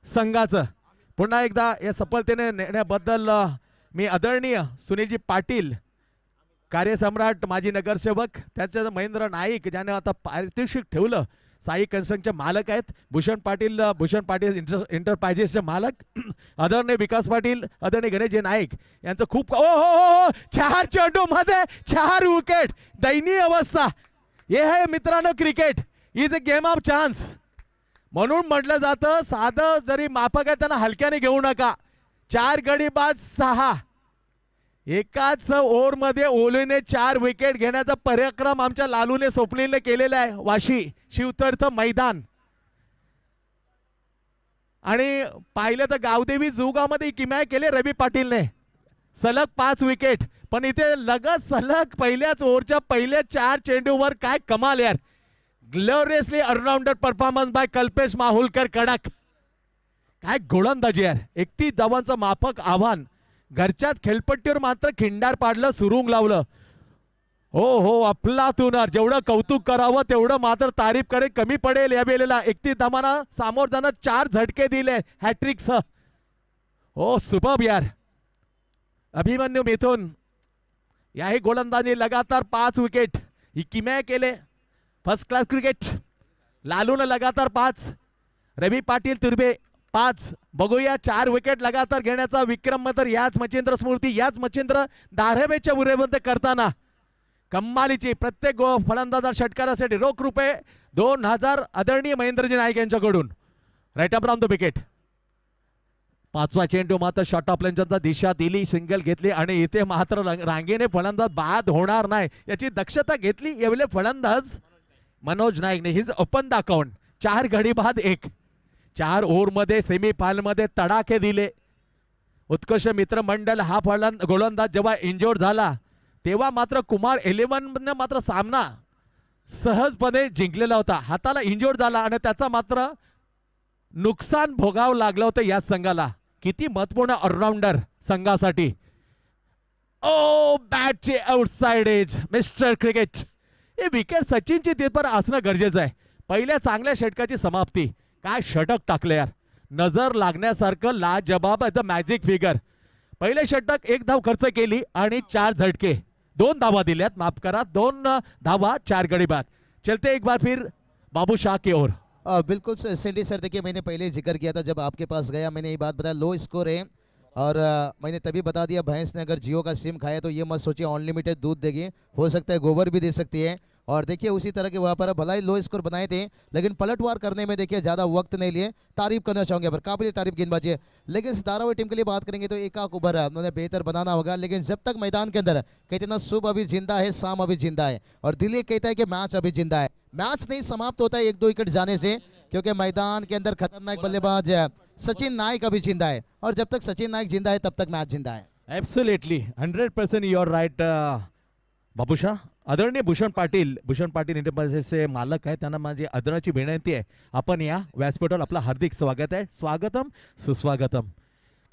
संघाचं. पुन्हा एकदा या सफलतेने नेण्याबद्दल मी आदरणीय सुनीलजी पाटील, कार्यसम्राट, माजी नगरसेवक, त्याचं महेंद्र नाईक ज्याने आता पारितोषिक ठेवलं, साई कन्स्ट्रक्शनचे मालक आहेत, भूषण पाटील एंटरप्राइजेसचे मालक, आदरणीय विकास पाटील, आदरणीय गणेशजी नाईक यांचं खूप. ओ हो, 4 चेंडू मध्ये 4 विकेट. दयनीय अवस्था. हे आहे मित्रांनो cricket. Is a game of chance. म्हणून म्हटलं जातं साधं जरी माफक आहे त्यांना हलक्याने घेऊ नका. 4 गडी बाद 6. एकाच ओव्हरमध्ये ओलीने 4 विकेट घेण्याचा पराक्रम आमच्या लालूने स्वप्नीलने केलेला आहे. वाशी शिवतीर्थ मैदान. आणि पाहिलं तर गावदेवी जुगामध्ये किमया केले रवी पाटीलने. सलग 5 विकेट. पण इथे लगत सलग पहिल्याच ओव्हरच्या पहिल्या 4 चेंडूवर काय कमाल यार. Gloriously allrounder performance by Kalpesh Mahulkar कडक. काय गोलंदाजी यार. 31 धावांचं माफक आव्हान. घरच्याच खेळपट्टीवर मात्र खिंडार पाडलं, सुरुंग लावलं. हो अफलातून. जेवढं कौतुक करावं तेवढं मात्र तारीफ करे कमी पडेल. या वेळेला 31 धावांना सामोर जाणं 4 झटके दिले हॅट्रिकसह. हो सुपर्ब यार. अभिमन्यू मिथुन याही गोलंदाजी लगातार 5 विकेट. ही किमया केले. First class cricket. लालून लगातार 5. रवी पाटील तुर्बे 5. बघूया 4 विकेट लगातार घेण्याचा विक्रम तर याच मच्छिंद्र स्मृती, याच मच्छिंद्र धारावेच्या विरोधात करताना कम्मालीची. प्रत्येक फलंदाजा षटकारासाठी रोख रुपये 2000 आदरणीय महेंद्रजी नाईक यांच्याकडून. Right up round the wicket. 5वा चेंडू मात्र शॉर्ट ऑफ लेंथचा दिशा दिली, सिंगल घेतली आणि इथे मात्र रांगेने फलंदाज बाद होणार नाही याची दक्षता घेतली. यावेळी फलंदाज मनोज नाईकने हिज ओपन द अकाउंट. 4 गडी बाद 1. 4 ओव्हरमध्ये सेमीफायनलमध्ये तडाखे दिले. उत्कर्ष मित्र मंडळ हा गोलंदाज जेव्हा इंजोर्ड झाला तेव्हा मात्र कुमार 11 मात्र सामना सहजपणे जिंकलेला होता. हाताला इंजोर्ड झाला आणि त्याचा मात्र नुकसान भोगावं लागलं होतं या संघाला. किती महत्वपूर्ण ऑलराउंडर संघासाठी. ओ बॅटचे आउटसाइड एज मिस्टर क्रिकेट. हे विकेट सचिनची तिथपर असणं गरजेचं आहे. पहिल्या चांगल्या षटकाची समाप्ती. काय षटक टाकले यार, नजर लागण्यासारखं लाजबाब द मॅजिक फिगर. पहिले षटक 1 धाव खर्च केली आणि 4 झटके, 2 धावा दिल्यात, माफ करा 2 धावा 4 गडी बाद. चलते एक बार फिर बाबू शाह की ओर. बिल्कुल सेंडी सर, देखिए मैंने पहले जिक्र किया था जब आपके पास गया, मैंने ये बात बताया लो स्कोर है और मैंने तभी बता दिया भैंस ने अगर जियो का सिम खाया तो ये मत सोचिए अनलिमिटेड दूध देगी, हो सकता है गोबर भी दे सकती है. और देखिए उसी तरह के वहाँ पर भला ही लो स्कोर बनाए थे लेकिन पलटवार करने में देखिए ज़्यादा वक्त नहीं लिए. तारीफ करना चाहूँगा पर काबिल तारीफ गेंदबाजी है. लेकिन इस धारावी टीम के लिए बात करेंगे तो एक आख ओवर उन्होंने बेहतर बनाना होगा. लेकिन जब तक मैदान के अंदर कहते ना सुबह अभी जिंदा है, शाम अभी जिंदा है और दिल्ली कहता है कि मैच अभी जिंदा है. मैच नहीं समाप्त होता है 1-2 विकेट जाने से, क्योंकि मैदान के अंदर खतरनाक बल्लेबाज सचिन नायक अभी जिंदा है और जब तक सचिन नायक जिंदा है तब तक मैच जिंदा है. Absolutely 100% you R right Babu Shah. आदरणीय भूषण पाटील इंटरप्राइजेसचे मालक आहेत, त्यांना माझी आदराची विनंती आहे, आपण या व्यासपीठावर आपलं हार्दिक स्वागत आहे. स्वागतम सुस्वागतम.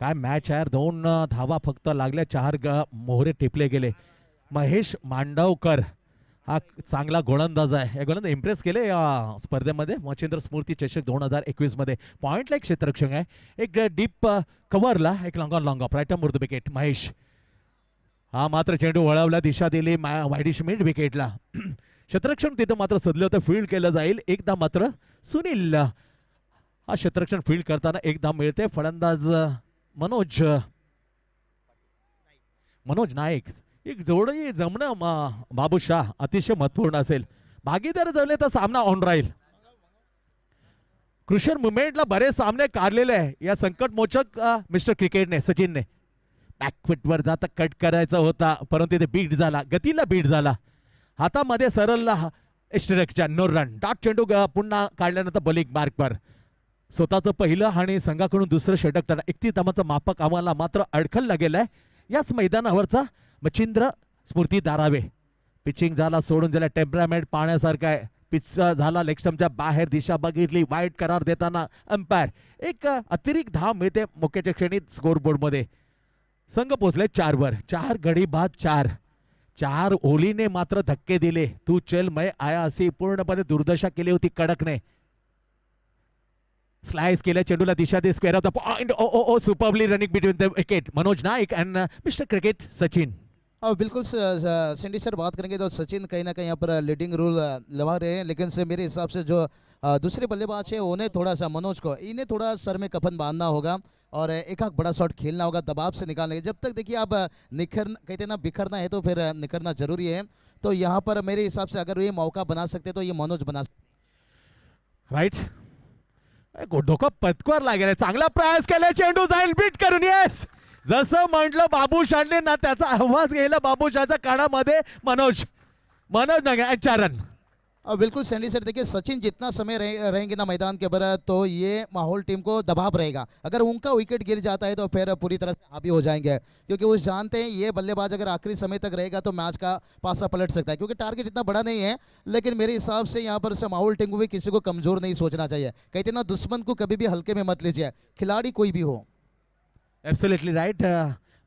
काय मॅच आहे यार, 2 धावा फक्त लागल्या, 4 मोहरे टिपले गेले. महेश मांडवकर हा चांगला गोलंदाज आहे, हे गोलंदाज इम्प्रेस केले या स्पर्धेमध्ये. मच्छिंद्र स्मृती चषक 2021 मध्ये पॉइंटला एक क्षेत्ररक्षक आहे, एक डीप कव्हरला एक लॉंग ऑफ राईट मुर्द विकेट महेश. हा मात्र चेंडू वळवला, दिशा दिली वाईडिश मिड विकेटला. क्षेत्ररक्षण तिथं मात्र सदलं होतं, फील्ड केलं जाईल. एकदा मात्र सुनील हा क्षेत्ररक्षण फील्ड करताना एकदा मिळते. फलंदाज मनोज नाईक. एक जोडी जमणं बाबू शाह अतिशय महत्वपूर्ण असेल. भागीदार जमले तर सामना ऑन राहील. क्रुशियल मुवमेंटला बरेच सामने काढलेले आहे या संकटमोचक मिस्टर क्रिकेटने, सचिनने. बॅकफुटवर जाता कट करायचा होता परंतु ते बीट झाला, गतीला बीट झाला. हातामध्ये सरळला इष्टरेखच्या नो रन. डॉट चेंडू पुन्हा काढल्यानंतर बॉलिंग मार्कवर स्वतःचं पहिलं आणि संघाकडून दुसरं षटक टाळा. 31 धावांचा मापक आम्हाला मात्र अडखळला गेलाय. याच मैदानावरचा मच्छिंद्र स्मृती धारावे. पिचिंग झाला, सोडून झाला, टेम्परामेंट पाहण्यासारखा आहे. पिच झाला, लेग स्टंपच्या बाहेर दिशा बघितली, वाईट करार देताना अंपायर. एक अतिरिक्त धाव मिळते मुख्याच्या क्षणी स्कोरबोर्डमध्ये. संघ पोहोचले 4 वर. 4 गडी बाद 4 ओलीने मात्र धक्के दिले. तू चल मैं आया अशी पूर्णपणे दुर्दशा केली होती कडकने. स्लाइस केल्या, चेंडूला दिशा दे, square off the point. Oh superbly running between the wicket Manoj Naik and mister cricket Sachin. बिल्कुल सेंडी सर, बात करेंगे तो सचिन कहीं ना कहीं यहाँ पर लीडिंग रोल निभा रहे हैं. लेकिन से मेरे हिसाब से जो दूसरे बल्लेबाज है उन्हें थोड़ा सा मनोज को इन्हें थोड़ा सर में कफन बांधना होगा और एक आध बड़ा शॉट खेलना होगा, दबाव से निकालने. जब तक देखिए आप कहते ना बिखरना है तो फिर निखरना जरूरी है. तो यहाँ पर मेरे हिसाब से अगर ये मौका बना सकते तो ये मनोज बना सकते. राईट. डोकं पतकवार लागेल. चांगला प्रयास केला, चेंडू जाईल बीट करून. येस, जसं म्हटलं बाबू शाहने ना त्याचा आवाज गेला बाबू शाहच्या कानामध्ये. मनोज नगर 4 रन. बिल्कुल सैंडी सर, देखिए सचिन जितना समय रहेंगे ना मैदान के ऊपर तो ये माहौल टीम को दबाव रहेगा. अगर उनका विकेट गिर जाता है तो फिर पूरी तरह से हावी हो जाएंगे, क्योंकि वो जानते हैं ये बल्लेबाज अगर आखिरी समय तक रहेगा तो मैच का पासा पलट सकता है. क्योंकि टारगेट इतना बड़ा नहीं है, लेकिन मेरे हिसाब से यहाँ पर से माहौल टीम को भी किसी को कमजोर नहीं सोचना चाहिए. कहते ना दुश्मन को कभी भी हल्के में मत लीजिए, खिलाड़ी कोई भी हो. Absolutely right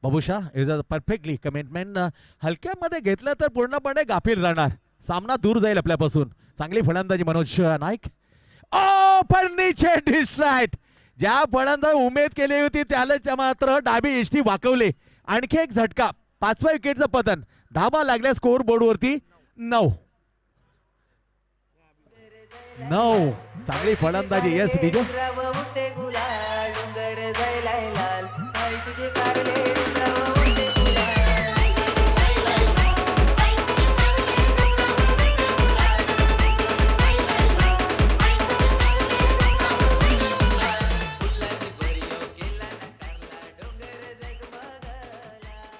Babu Shah is a perfectly commitment. हलक्यामध्ये घेतलं तर पूर्णपणे गाफील राहणार, सामना दूर जाईल आपल्यापासून. चांगली फलंदाजी मनोज नाईक. ओ फर्निचर डिस्ट्रॅक्ट. ज्या फलंदाज उमेद केली होती त्याला मात्र डाबी इष्टी वाकवली. आणखी एक झटका, 5व्या विकेटचं पतन. धाबा लागल्या स्कोर बोर्डवरती 9. चांगली फलंदाजी. Yes DJ.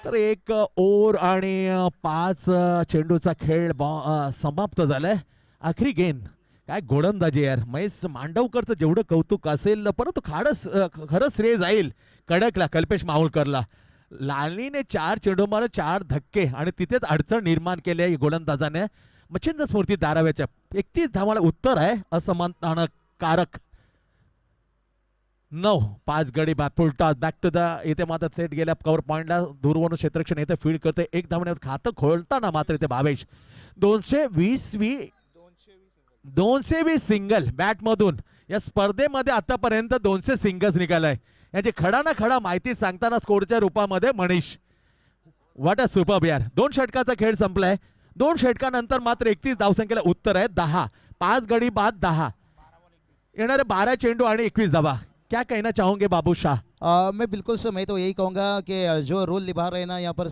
तर 1 ओव्हर आणि 5 चेंडूचा खेळ समाप्त झालाय. आखरी गेंद. काय गोलंदाजी यार. महेश मांडवकरचं जेवढं कौतुक असेल परंतु खरंच श्रेय जाईल कडकला, कल्पेश माहुलकरला. लालीने 4 चेंडू मारून 4 धक्के आणि तिथेच अडचण निर्माण केली आहे गोलंदाजाने. मच्छिंद्र स्मृती धाराव्याच्या 31 धावाला उत्तर आहे असमाधानकारक. 9 5 गडी बाद फुलटॉस बॅक टू द इथे मात्र थेट गेल्या कव्हर पॉइंटला दूरवरून क्षेत्ररक्षण इथे फील्ड करते. एक धावण्यात खातं खोलताना मात्र इथे भावेश 220 सिंगल बॅट मधून या स्पर्धेमध्ये आतापर्यंत 200 सिंगल्स निघालाय. याची खडा ना खडा माहिती सांगताना स्कोरच्या रूपामध्ये मनीष व्हॉट अ सुपर यार. 2 षटकाचा खेळ संपलाय. 2 षटकानंतर मात्र 31 धावसंख्येला उत्तर आहे 10. 5 गडी बाद 10 येणारे 12 चेंडू आणि 21 धावा. क्या कहना चाहोगे बाबू शाह? मैं बिल्कुल सर, मैं तो यही कहूँगा कि जो रोल निभा रहे हैं ना यहाँ पर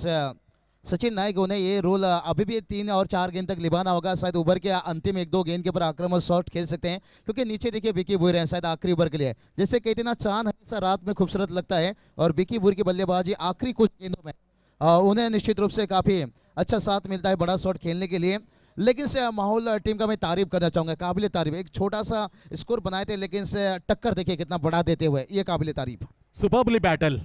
सचिन नायक, उन्हें ये रोल अभी भी 3 और 4 गेंद तक निभाना होगा. शायद ओवर के अंतिम 1-2 गेंद के ऊपर आक्रामक शॉट खेल सकते हैं, क्योंकि नीचे देखिए विकी भूर हैं, शायद आखिरी ओवर के लिए. जैसे कहते हैं ना, चांद हमेशा रात में खूबसूरत लगता है, और विकी भूर की बल्लेबाजी आखिरी कुछ गेंदों में उन्हें निश्चित रूप से काफ़ी अच्छा साथ मिलता है बड़ा शॉट खेलने के लिए. लेकिन से माहौल टीम का मैं तारीफ करना चाहूँगा, काबिल तारीफ. एक छोटा सा स्कोर बनाए थे, लेकिन से टक्कर देखिए कितना बड़ा देते हुए, ये काबिल तारीफ. Superbly battle.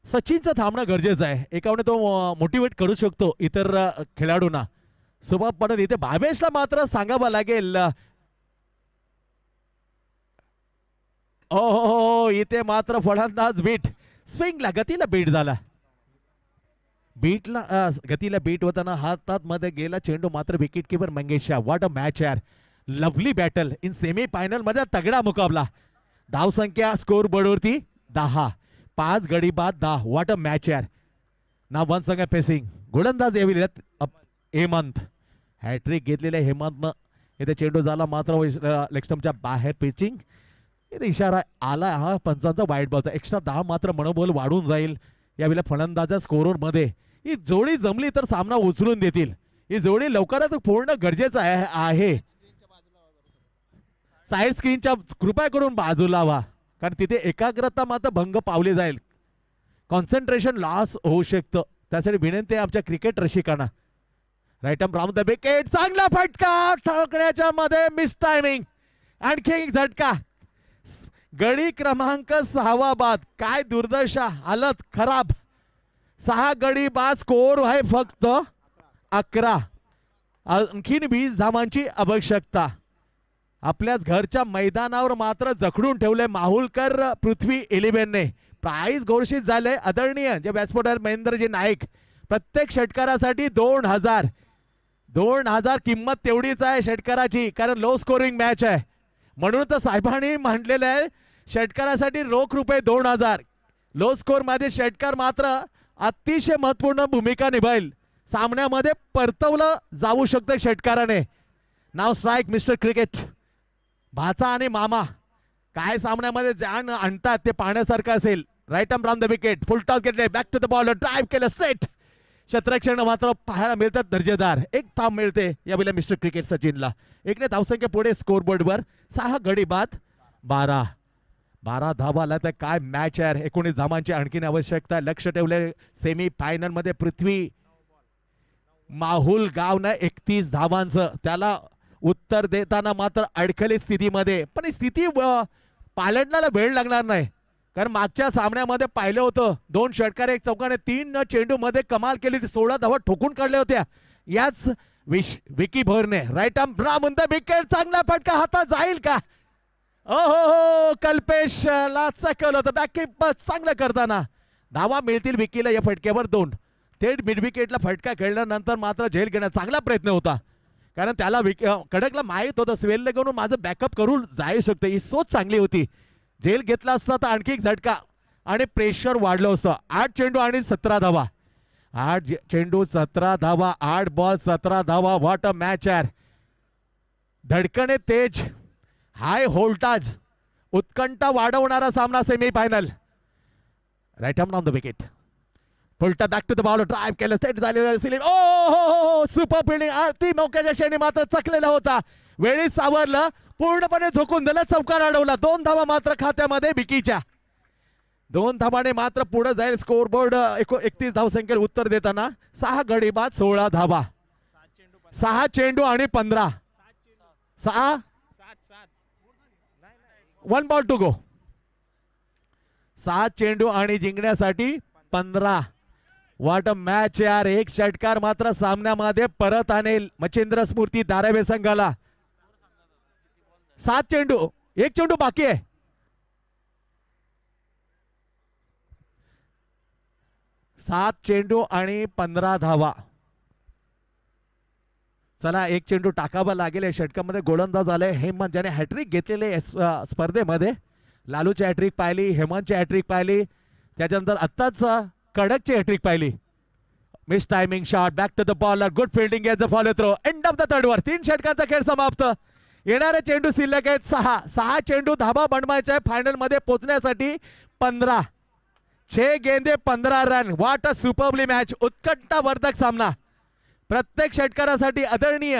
सचिनचं थांबणं गरजेचं आहे. एकाने तो मोटिवेट करू शकतो इतर खेळाडूंना. सुपर पण इथे भावेशला मात्र सांगावं लागेल. ओ इथे मात्र फलंदाज बीट स्विंगला गतीला बीट झाला. गतीला बीट होताना हातात मध्ये गेला चेंडू मात्र wicket keeper Mangesha. What a match यार. Lovely battle in semi final मध्ये तगडा मुकाबला. धावसंख्या स्कोर बोर्डवरती 10. 5 गडी बाद 10. व्हॉट अ मॅच यार. ना वन संघ फेसिंग गोलंदाज हेमंत. हॅट्रिक घेतलेल्या हेमंतनं इथे चेंडू झाला मात्र लेग स्टंपच्या बाहेर पिचिंग. इथे इशारा आला हा पंचांचा वाईट बॉलचा. एक्स्ट्रा 10 मात्र मनोबल वाढून जाईल यावेळेला फलंदाजा स्कोरवर मध्ये. ही जोडी जमली तर सामना उचलून देतील. ही जोडी लवकरात पूर्ण गरजेचं आहे. साईड स्क्रीनच्या कृपया करून बाजूला व्हा, कारण तिथे एकाग्रता मात्र भंग पावली जाईल. कॉन्सन्ट्रेशन लॉस होऊ शकतं. त्यासाठी विनंती आहे आमच्या क्रिकेट रसिकांना. Right arm round the wicket. चांगला फटका ठोकण्याच्या मध्ये मिस टायमिंग. आणखी एक झटका. गडी क्रमांक 6 बाद. काय दुर्दशा, हालत खराब. 6 गडी बाद. स्कोर आहे फक्त 11. आणखीन 20 धावांची आवश्यकता. आपल्याच घरच्या मैदानावर मात्र जखडून ठेवले माहुलकर पृथ्वी 11ने. प्राइज घोषित झाले आदरणीय जे व्यासपीठावर महेंद्रजी नाईक. प्रत्येक षटकारासाठी 2000 किंमत तेवढीच आहे षटकाराची, कारण लो स्कोरिंग मॅच आहे. म्हणून तर साहेबांनी म्हटलेलं आहे षटकारासाठी रोख रुपये 2000. लो स्कोर मध्ये षटकार मात्र अतिशय महत्वपूर्ण भूमिका निभावेल. सामन्यामध्ये परतवलं जाऊ शकतं षटकाराने. नाव स्ट्राईक मिस्टर क्रिकेट. भाचा आणि मामा काय सामन्यामध्ये जाण आणतात ते पाहण्यासारखं असेल. Right arm round the wicket. Full toss घेतले. Back to the ball. Drive केलं स्ट्रेट. क्षेत्ररक्षण मात्र पाहायला मिळतात दर्जेदार. एक थांब मिळते यावेळेला मिस्टर क्रिकेट सचिनला. 1ने धावसंख्या पुढे स्कोर बोर्डवर. 6 गडी बाद 12 धावा आला तर काय मॅच आहे. 19 धावांची आणखीन आवश्यकता. लक्ष ठेवले सेमी फायनल मध्ये पृथ्वी माहुल गावनं 31 धावांचं. त्याला उत्तर देताना मात्र अडखळीत स्थितीमध्ये, पण ही स्थिती पालटण्याला वेळ लागणार नाही, कारण मागच्या सामन्यामध्ये पाहिलं होतं 2 षटकार 1 चौकार 3 चेंडू मध्ये कमाल केली होती. 16 धावा ठोकून काढल्या होत्या याच विकी भोरने. Right arm round the wicket. चांगला फटका हातात जाईल का? ओहो कल्पेशला चकवलं होतं. बॅककीपर चांगलं करताना धावा मिळतील विकीला या फटक्यावर 2. थेट मिड विकेटला फटका खेळल्यानंतर मात्र झेल घेण्याचा चांगला प्रयत्न होता, कारण त्याला कडकला माहीत होतं स्वेलला घेऊन माझं बॅकअप करून जाऊ शकतं. ही सोच चांगली होती. झेल घेतला असता तर आणखी एक झटका आणि प्रेशर वाढलं असतं. 8 चेंडू आणि 17 धावा. 8 चेंडू 17 धावा. 8 बॉल 17 धावा. व्हॉट अ मॅच यार. धडकणे तेज, हाय व्होल्टाज, उत्कंठा वाढवणारा सामना semi final. Right arm on the wicket. फुलटा back to the ball. Drive केलं सेट झालेलं सिलिंग. Oh super fielding. ती मौक्याच्या क्षणी मात्र चकलेला होता. वेळीच सावरलं. पूर्णपणे झोकून दिलं. चौकार अडवला. 2 धावा मात्र खात्यामध्ये विकीच्या. 2 धावाने मात्र पुढे जाईल स्कोर बोर्ड. 31 धावसंख्येला उत्तर देताना 6 गडी बाद 16 धावा. 6 चेंडू आणि 15. 1 बॉल टू गो. 7 चेंडू आणि जिंकण्यासाठी 15. व्हॉट अ मॅच यार. एक षटकार मात्र सामन्यामध्ये परत आणेल मच्छिंद्र स्फूर्ती धारावी संघाला. 7 चेंडू, 1 चेंडू बाकी आहे. 7 चेंडू आणि 15 धावा. चला एक चेंडू टाकावा लागेल. या षटकामध्ये गोलंदाज आले हेमंत, ज्याने हॅट्रिक घेतलेले स्पर्धेमध्ये. लालूची हॅट्रिक पाहिली, हेमंतची हॅट्रिक पाहिली, त्याच्यानंतर आत्ताच कडकची हॅट्रिक पाहिली. Miss timing shot, back to the bowler, good fielding as the follow through. End of the third over. 3 षटकांचा खेळ समाप्त. येणारे चेंडू शिल्लक आहेत 6 चेंडू धाबा बनवायचे आहे फायनल मध्ये पोहोचण्यासाठी. 15 6 गेंदे 15 run. What a superbly match. उत्कंठावर्धक सामना. प्रत्येक षटकारासाठी आदरणीय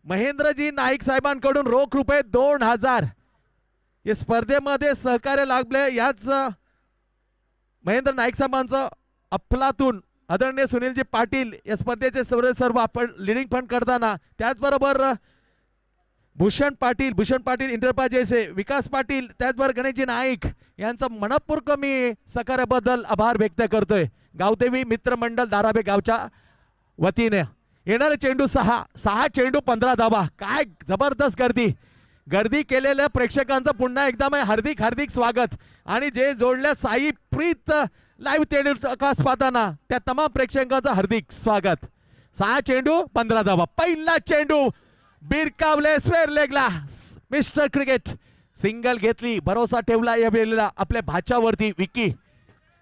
महेंद्रजी नाईक साहेबांकडून रोख रुपये 2000 या स्पर्धेमध्ये सहकार्य लाभले. याच महेंद्र नाईक साहेबांचं अफलातून आदरणीय सुनीलजी पाटील या स्पर्धेचे सर्व आपण लिडिंग फंड करताना. त्याचबरोबर भूषण पाटील इंटरप्राइजेसचे विकास पाटील, त्याचबरोबर गणेशजी नाईक यांचा मनपूर्वक मी सहकार्याबद्दल आभार व्यक्त करतोय. गावदेवी मित्रमंडळ धाराबे गावच्या वतीने. येणारे चेंडू 6 चेंडू 15 धावा. काय जबरदस्त गर्दी केलेल्या प्रेक्षकांचं पुन्हा एकदा मी हार्दिक स्वागत. आणि जे जोडल्या साई प्रीत लाईव्ह टेलिकास्ट पाहताना त्या तमाम प्रेक्षकांचं हार्दिक स्वागत. 6 चेंडू 15 धावा. पहिला चेंडू बिरकावले स्क्वेअर लेगला. मिस्टर क्रिकेट सिंगल घेतली. भरोसा ठेवला या वेळेला आपल्या भाच्यावरती. विकी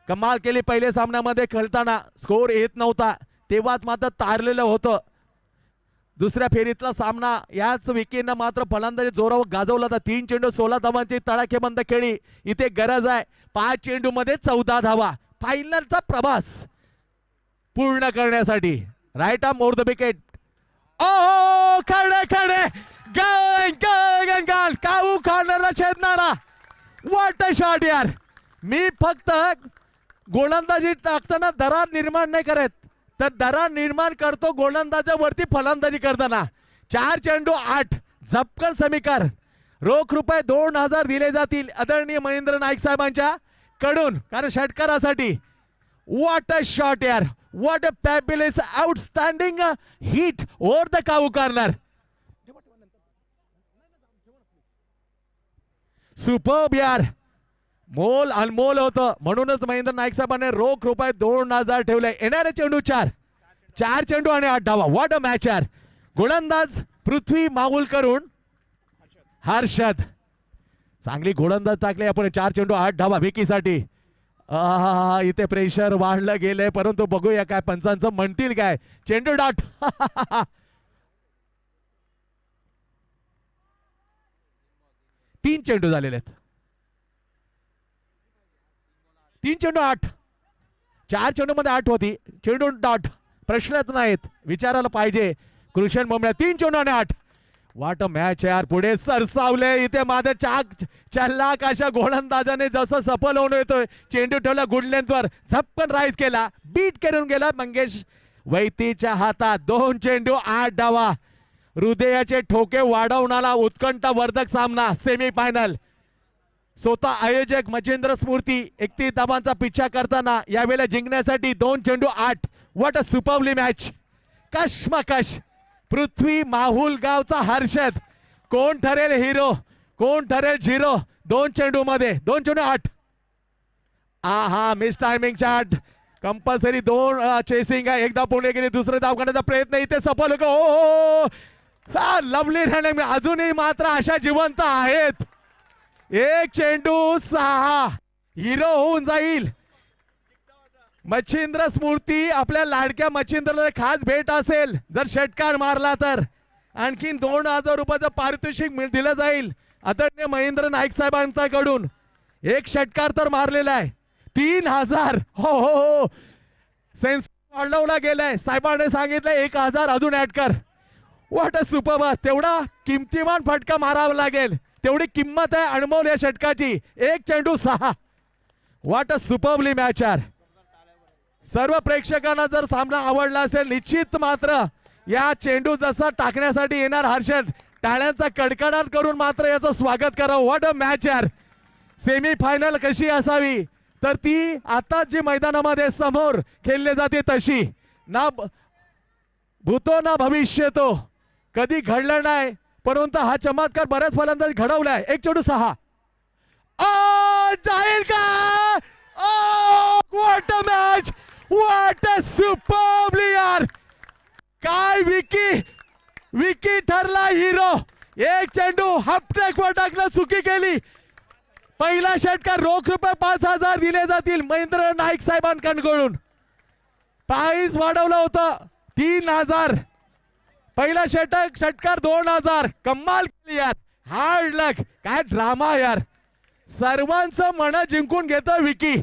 कमाल केली. पहिल्या सामन्यामध्ये खेळताना स्कोर येत नव्हता, तेव्हाच मात्र तारलेलं होतं. दुसऱ्या फेरीतला सामना याच विकीनं मात्र फलंदाजी जोरावर गाजवला होता. 3 चेंडू 16 धावांची तडाखेबंद खेळी. इथे गरज आहे 5 चेंडू मध्ये 14 धावा. फायनलचा प्रवास पूर्ण करण्यासाठी. Right arm over the wicket. Oh खडे गन काऊ खाणारा छेदणारा. व्हॉट अ शॉट यार. मी फक्त गोलंदाजी टाकताना दरार निर्माण नाही करत, तर दरार निर्माण करतो गोलंदाजावरती फलंदाजी करताना. 4 चेंडू 8 झपकन समीकरण. रोख रुपये 2000 दिले जातील आदरणीय महेंद्र नाईक साहेबांच्या कडून, कारण षटकारासाठी. व्हॉट अ शॉट यार. What a fabulous outstanding hit over the cow corner. Superb यार. मोल अनमोल होतं, म्हणूनच महेंद्र नाईक साहेबांनी रोख रुपये 2000 ठेवले. येणारे चेंडू 4 चेंडू आणि 8 धावा. व्हॉट अ मॅच यार. गोलंदाज पृथ्वी माहुलकरून हर्षद. चांगली गोलंदाज टाकले आपण. 4 चेंडू 8 धावा विकीसाठी. इथे प्रेशर वाढलं गेलंय, परंतु बघूया काय पंचांचं म्हणतील काय. चेंडू डॉट. 3 चेंडू झालेले आहेत. 3 चेंडू 8. 4 चेंडू मध्ये 8 होती. चेंडू डॉट. प्रश्नच नाहीत, विचारायला पाहिजे. कृष्ण बोंबड्या. 3 चेंडू आणि 8. वाट मॅच यार. पुढे सरसावले इथे माझ्या चल्लाक अशा गोलंदाजाने जसं सफल होऊन येतोय. चेंडू ठेवला गुड लेंथवर, झपकन राईज केला, बीट करून गेला मंगेश वैतीच्या हातात. 2 चेंडू 8 धावा. हृदयाचे ठोके वाढवणारा उत्कंठावर्धक सामना. सेमीफायनल. स्वतः आयोजक मच्छिंद्र स्मृती 31 धावांचा पिछा करताना यावेळेला जिंकण्यासाठी 2 चेंडू 8. What a superbly match. कशमकश. पृथ्वी माहुल गावचा हर्षद. कोण ठरेल हिरो, कोण ठरेल झिरो. 2 चेंडू मध्ये 2 चेंडू 8. Miss timing shot. Compulsory 2 chasing आहे. एकदा पुढे गेली, दुसरं धाव करण्याचा प्रयत्न इथे सफल हो. Lovely running. अजूनही मात्र अशा जिवंत आहेत. 1 चेंडू 6. हिरो होऊन जाईल. मच्छिंद्र स्मृती आपल्या लाडक्या मच्छिंद्रला खास भेट असेल जर षटकार मारला तर. आणखीन 2000 रुपयाचं पारितोषिक दिलं जाईल आदरणीय महेंद्र नाईक साहेबांच्याकडून. 1 षटकार तर मारलेला आहे. 3000. हो. सेन्स वाढवला गेलाय. साहेबांनी सांगितलं 1000 अजून ऍड कर. What a super. तेवढा किमतीमान फटका मारावा लागेल, तेवढी किंमत आहे अनमोल या षटकाची. 1 चेंडू 6. व्हॉट अ सुपरबली मॅच यार. सर्व प्रेक्षकांना जर सामना आवडला असेल, निश्चित मात्र या चेंडू जसा टाकण्यासाठी येणार हर्षद टाळ्यांचा कडकडाट करून मात्र याचं स्वागत करावं. व्हॉट अ मॅच यार. सेमी फायनल कशी असावी तर ती आता जी मैदानामध्ये समोर खेळली जाते तशी. ना भूतो ना भविष्यतो. कधी घडलं नाही, परंतु हा चमत्कार बऱ्याच फलंदाज घडवलाय. 1 चेंडू 6. जाईल का. What a match. What a superbly यार. काय विकी ठरला हिरो. एक चेंडू हापटॅकवर टाकला, चुकी केली. पहिला षटकार रोख रुपये 5,000 दिले जातील महेंद्र नाईक साहेबांकडून. प्राईज वाढवलं होतं 3,000. पहिला षटकार 2,000. कमाल केली यार. हार्ड लक. काय ड्रामा यार. सर्वांचं मन जिंकून घेतो विकी.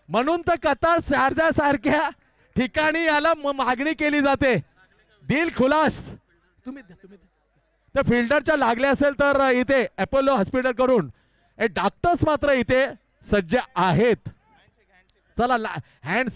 म्हणून तर कतार शारजा सारख्या ठिकाणी याला मागणी केली जाते. दिल खुलास. तुम्ही त्या फिल्डरच्या लागले असेल तर इथे अपोलो हॉस्पिटल कडून डॉक्टर्स मात्र इथे सज्ज आहेत. चला हँडशेक